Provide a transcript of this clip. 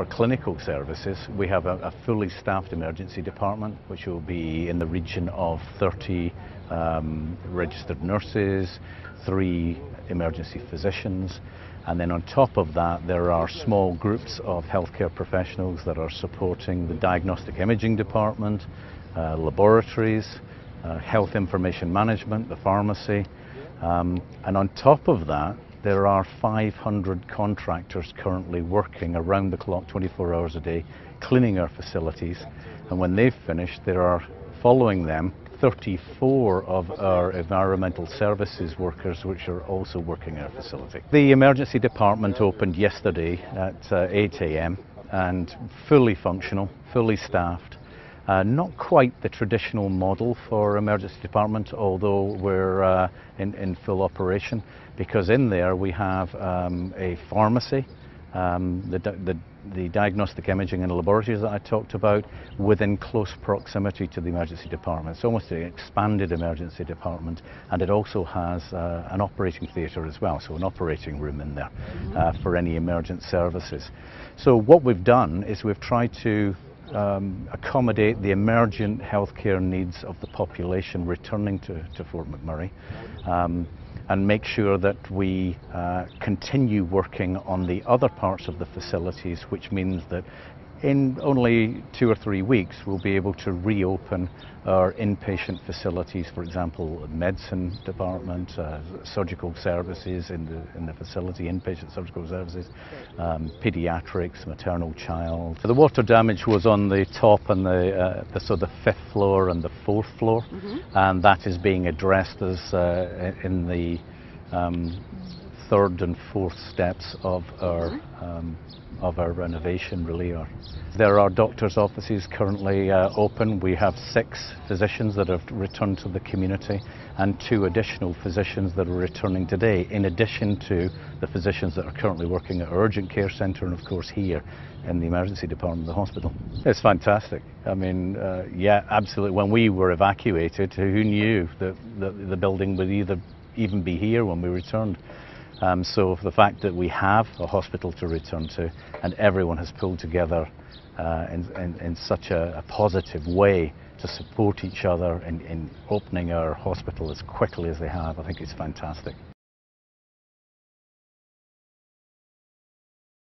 for clinical services, we have a fully staffed emergency department, which will be in the region of 30 registered nurses, 3 emergency physicians, and then on top of that there are small groups of healthcare professionals that are supporting the diagnostic imaging department, laboratories, health information management, the pharmacy, and on top of that there are 500 contractors currently working around the clock 24 hours a day cleaning our facilities, and when they've finished there are following them 34 of our environmental services workers which are also working in our facility. The emergency department opened yesterday at 8 a.m. and fully functional, fully staffed. Not quite the traditional model for emergency department, although we're in full operation, because in there we have a pharmacy, the diagnostic imaging and laboratories that I talked about within close proximity to the emergency department. It's almost an expanded emergency department, and it also has an operating theatre as well, so an operating room in there for any emergent services. So what we've done is we've tried to accommodate the emergent healthcare needs of the population returning to Fort McMurray, and make sure that we continue working on the other parts of the facilities, which means that in only 2 or 3 weeks we'll be able to reopen our inpatient facilities, for example, medicine department, surgical services in the facility, inpatient surgical services, pediatrics, maternal child. The water damage was on the top and the 5th floor and the 4th floor, and that is being addressed as in the 3rd and 4th steps of our renovation really are. There are doctors' offices currently open. We have 6 physicians that have returned to the community and 2 additional physicians that are returning today, in addition to the physicians that are currently working at our urgent care centre and of course here in the emergency department of the hospital. It's fantastic. I mean, yeah, absolutely. When we were evacuated, who knew that the building would even be here when we returned? So the fact that we have a hospital to return to and everyone has pulled together in such a positive way to support each other in opening our hospital as quickly as they have, I think it's fantastic.